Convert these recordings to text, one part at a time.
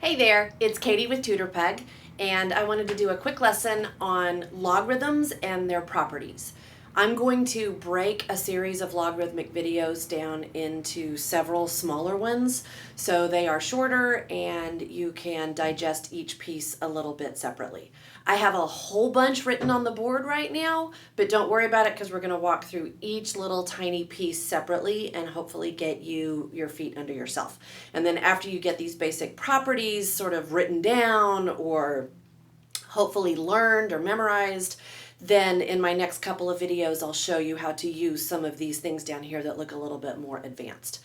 Hey there, it's Katie with TutorPeg, and I wanted to do a quick lesson on logarithms and their properties. I'm going to break a series of logarithmic videos down into several smaller ones, so they are shorter and you can digest each piece a little bit separately. I have a whole bunch written on the board right now, but don't worry about it because we're going to walk through each little tiny piece separately and hopefully get you your feet under yourself. And then after you get these basic properties sort of written down or hopefully learned or memorized, then in my next couple of videos I'll show you how to use some of these things down here that look a little bit more advanced.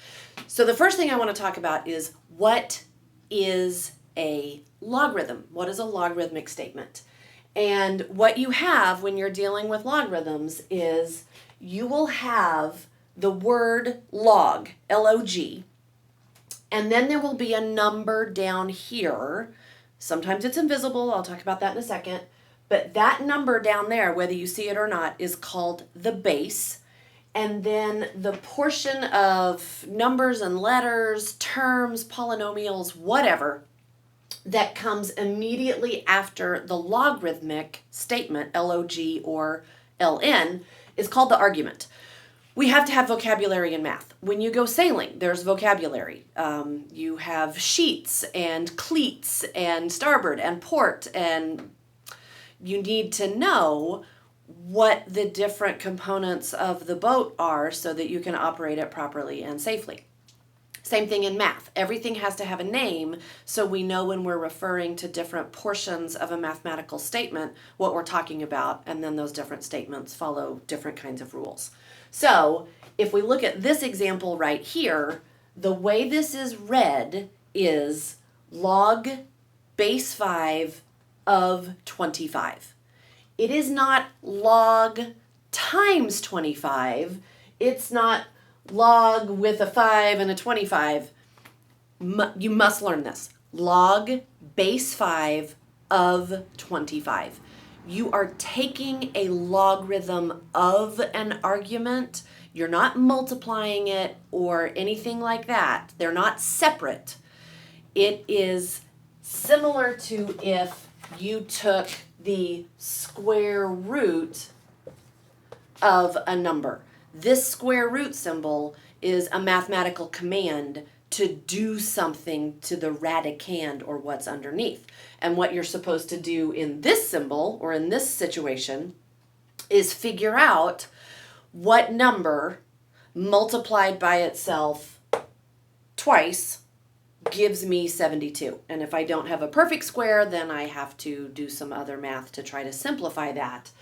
So the first thing I want to talk about is, what is a logarithm? What is a logarithmic statement? And what you have when you're dealing with logarithms is you will have the word log, L-O-G, and then there will be a number down here. Sometimes it's invisible, I'll talk about that in a second, but that number down there, whether you see it or not, is called the base. And then the portion of numbers and letters, terms, polynomials, whatever, that comes immediately after the logarithmic statement, L-O-G or L-N, is called the argument. We have to have vocabulary in math. When you go sailing, there's vocabulary. You have sheets and cleats and starboard and port, and you need to know what the different components of the boat are so that you can operate it properly and safely. Same thing in math. Everything has to have a name so we know when we're referring to different portions of a mathematical statement what we're talking about, and then those different statements follow different kinds of rules. So if we look at this example right here, the way this is read is log base 5 of 25. It is not log times 25. It's not log with a 5 and a 25. You must learn this. Log base 5 of 25. You are taking a logarithm of an argument. You're not multiplying it or anything like that. They're not separate. It is similar to if you took the square root of a number. This square root symbol is a mathematical command to do something to the radicand or what's underneath. And what you're supposed to do in this symbol or in this situation is figure out what number multiplied by itself twice gives me 72. And if I don't have a perfect square, then I have to do some other math to try to simplify that.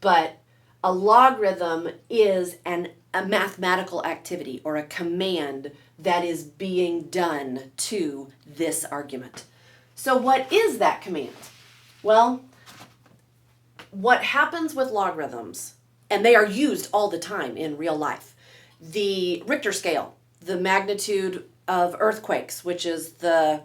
But a logarithm is a mathematical activity or a command that is being done to this argument. So what is that command? Well, what happens with logarithms, and they are used all the time in real life, the Richter scale, the magnitude of earthquakes, which is the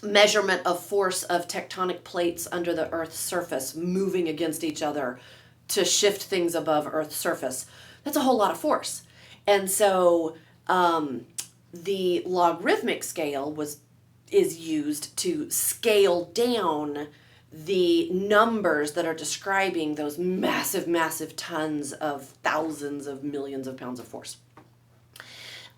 measurement of force of tectonic plates under the Earth's surface moving against each other to shift things above Earth's surface. That's a whole lot of force. And so the logarithmic scale is used to scale down the numbers that are describing those massive, massive tons of thousands of millions of pounds of force.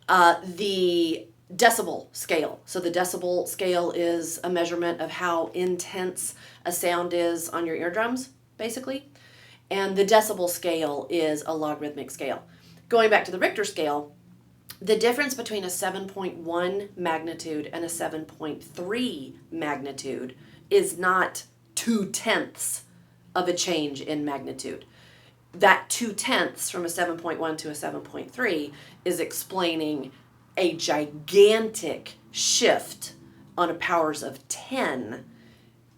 The decibel scale. So the decibel scale is a measurement of how intense a sound is on your eardrums, basically. And the decibel scale is a logarithmic scale. Going back to the Richter scale, the difference between a 7.1 magnitude and a 7.3 magnitude is not 2/10 of a change in magnitude. That 2/10 from a 7.1 to a 7.3 is explaining a gigantic shift on a powers of 10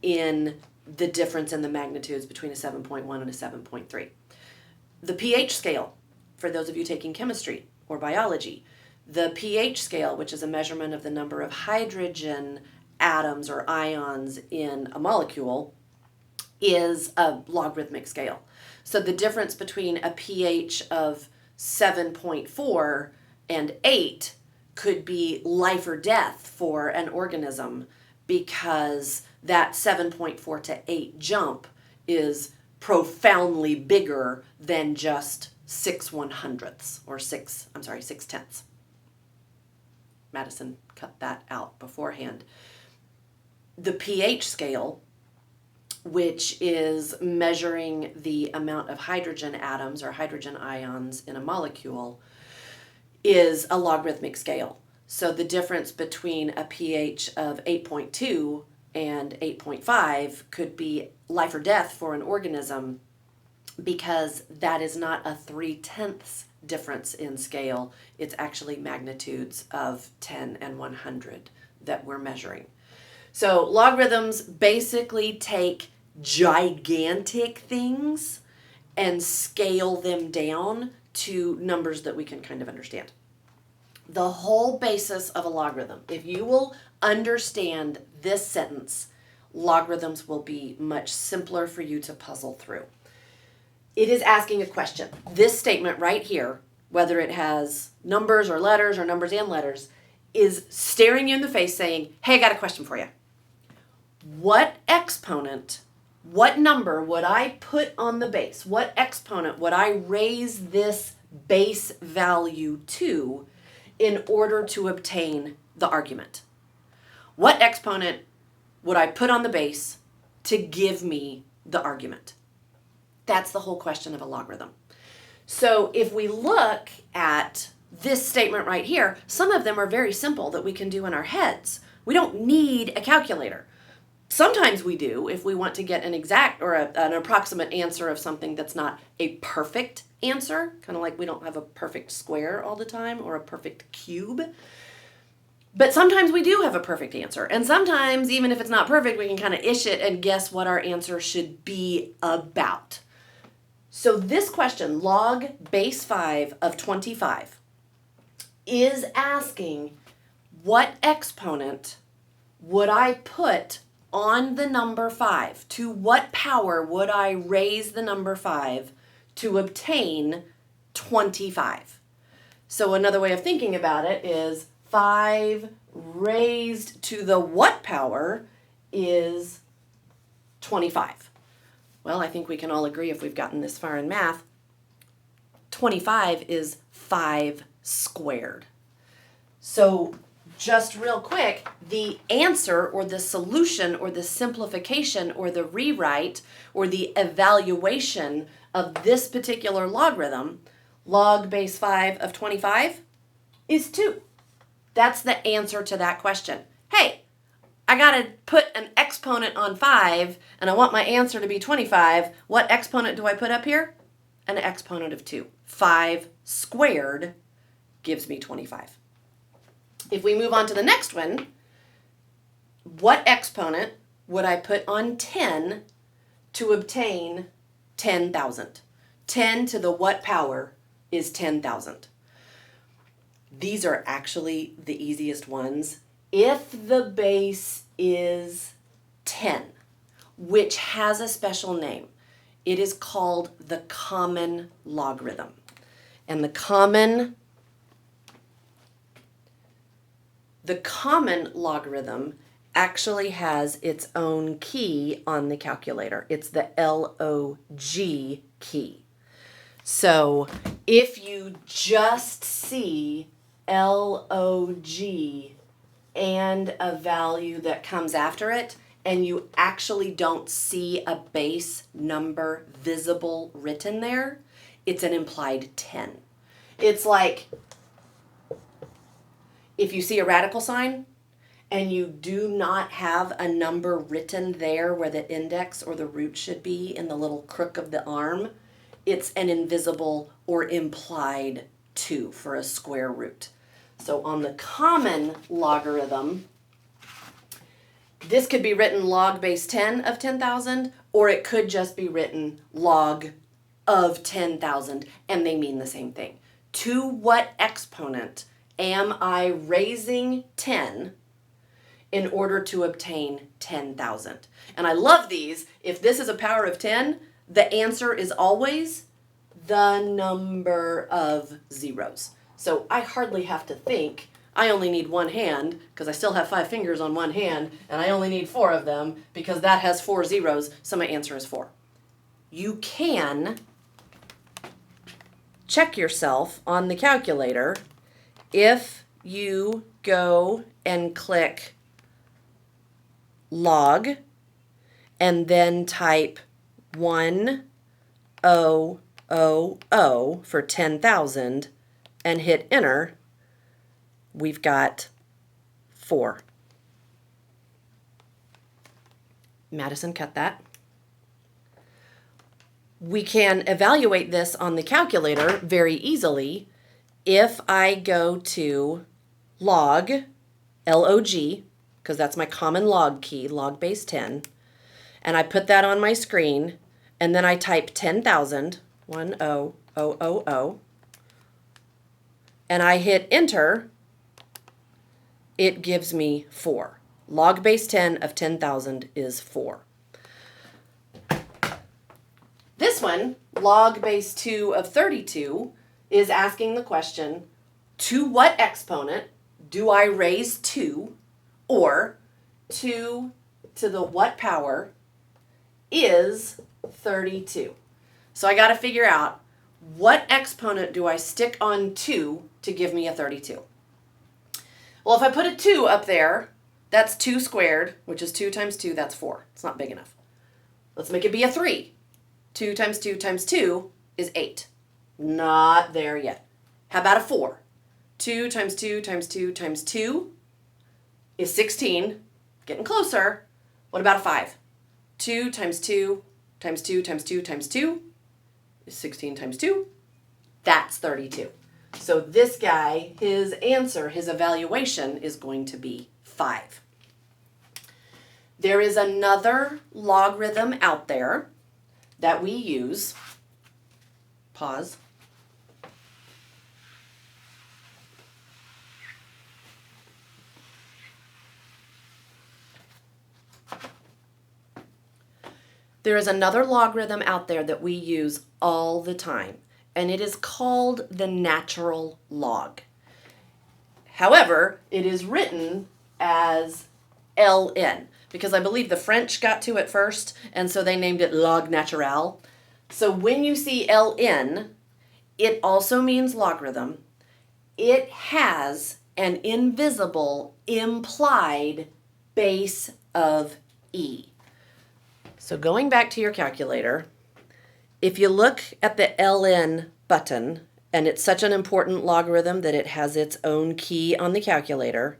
in the difference in the magnitudes between a 7.1 and a 7.3. The pH scale, for those of you taking chemistry or biology, the pH scale, which is a measurement of the number of hydrogen atoms or ions in a molecule, is a logarithmic scale. So the difference between a pH of 7.4 and 8 could be life or death for an organism because that 7.4 to 8 jump is profoundly bigger than just 6/100ths or 6/10ths. Madison cut that out beforehand. The pH scale, which is measuring the amount of hydrogen atoms or hydrogen ions in a molecule, is a logarithmic scale. So the difference between a pH of 8.2 and 8.5 could be life or death for an organism, because that is not a 3/10ths difference in scale. It's actually magnitudes of 10 and 100 that we're measuring. So logarithms basically take gigantic things and scale them down to numbers that we can kind of understand. The whole basis of a logarithm, if you will understand this sentence, logarithms will be much simpler for you to puzzle through. It is asking a question. This statement right here, whether it has numbers or letters or numbers and letters, is staring you in the face saying, hey, I got a question for you. What exponent, what number would I put on the base? What exponent would I raise this base value to in order to obtain the argument? What exponent would I put on the base to give me the argument? That's the whole question of a logarithm. So if we look at this statement right here, some of them are very simple that we can do in our heads. We don't need a calculator. Sometimes we do if we want to get an exact or an approximate answer of something that's not a perfect answer, kind of like we don't have a perfect square all the time or a perfect cube. But sometimes we do have a perfect answer. And sometimes, even if it's not perfect, we can kind of ish it and guess what our answer should be about. So this question, log base 5 of 25, is asking what exponent would I put on the number 5? To what power would I raise the number 5 to obtain 25? So another way of thinking about it is 5 raised to the what power is 25. Well, I think we can all agree, if we've gotten this far in math, 25 is 5 squared. So just real quick, the answer or the solution or the simplification or the rewrite or the evaluation of this particular logarithm, log base 5 of 25, is 2. That's the answer to that question. Hey, I got to put an exponent on 5 and I want my answer to be 25. What exponent do I put up here? An exponent of 2. 5 squared gives me 25. If we move on to the next one, what exponent would I put on 10 to obtain 10,000? 10 to the what power is 10,000? These are actually the easiest ones. If the base is 10, which has a special name, it is called the common logarithm. And the common logarithm actually has its own key on the calculator. It's the LOG key. So if you just see LOG and a value that comes after it, and you actually don't see a base number visible written there, it's an implied 10. It's like if you see a radical sign and you do not have a number written there where the index or the root should be in the little crook of the arm, it's an invisible or implied 2 for a square root. So on the common logarithm, this could be written log base 10 of 10,000, or it could just be written log of 10,000, and they mean the same thing. To what exponent am I raising 10 in order to obtain 10,000? And I love these. If this is a power of 10, the answer is always the number of zeros. So I hardly have to think. I only need one hand because I still have 5 fingers on one hand, and I only need 4 of them because that has 4 zeros, so my answer is 4. You can check yourself on the calculator if you go and click log and then type 1000 for 10,000 and hit enter. We've got 4. Madison, cut that. We can evaluate this on the calculator very easily if I go to log, L-O-G, because that's my common log key, log base 10, and I put that on my screen, and then I type 10,000, 10,000, and I hit enter. It gives me 4. Log base 10 of 10,000 is 4. This one, log base 2 of 32, is asking the question, to what exponent do I raise 2, or 2 to the what power is 32? So I got to figure out, what exponent do I stick on 2 to give me a 32? Well, if I put a 2 up there, that's 2 squared, which is 2 times 2, that's 4. It's not big enough. Let's make it be a 3. 2 times 2 times 2 is 8. Not there yet. How about a 4? 2 times 2 times 2 times 2 is 16. Getting closer. What about a 5? 2 times 2 times 2 times 2 times 2 is 16 times 2. That's 32. So this guy, his answer, his evaluation is going to be 5. There is another logarithm out there that we use. Pause. There is another logarithm out there that we use all the time, and it is called the natural log. However, it is written as ln, because I believe the French got to it first, and so they named it log naturel. So when you see ln, it also means logarithm. It has an invisible implied base of e. So going back to your calculator, if you look at the ln button, and it's such an important logarithm that it has its own key on the calculator,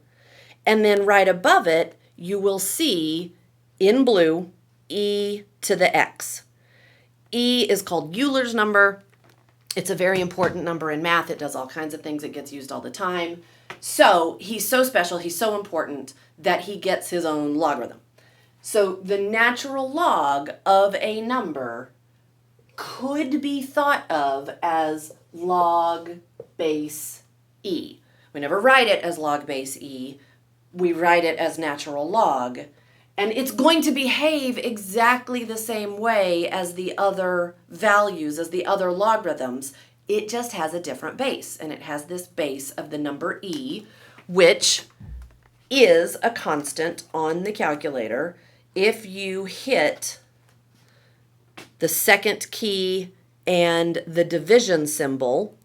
and then right above it, you will see in blue e to the x. E is called Euler's number. It's a very important number in math. It does all kinds of things. It gets used all the time. So he's so special, he's so important that he gets his own logarithm. So the natural log of a number could be thought of as log base e. We never write it as log base e. We write it as natural log. And it's going to behave exactly the same way as the other values, as the other logarithms. It just has a different base. And it has this base of the number e, which is a constant on the calculator. If you hit the second key and the division symbol,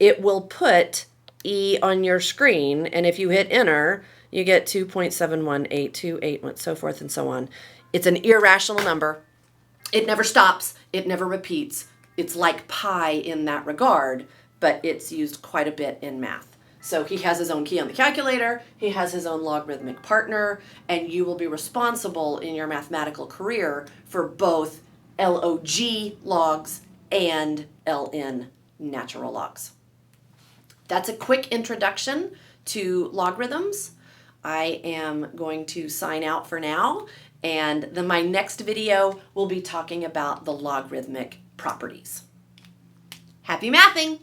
it will put e on your screen. And if you hit enter, you get 2.71828, so forth and so on. It's an irrational number. It never stops. It never repeats. It's like pi in that regard, but it's used quite a bit in math. So he has his own key on the calculator, he has his own logarithmic partner, and you will be responsible in your mathematical career for both log logs and ln natural logs. That's a quick introduction to logarithms. I am going to sign out for now, and then my next video will be talking about the logarithmic properties. Happy mathing!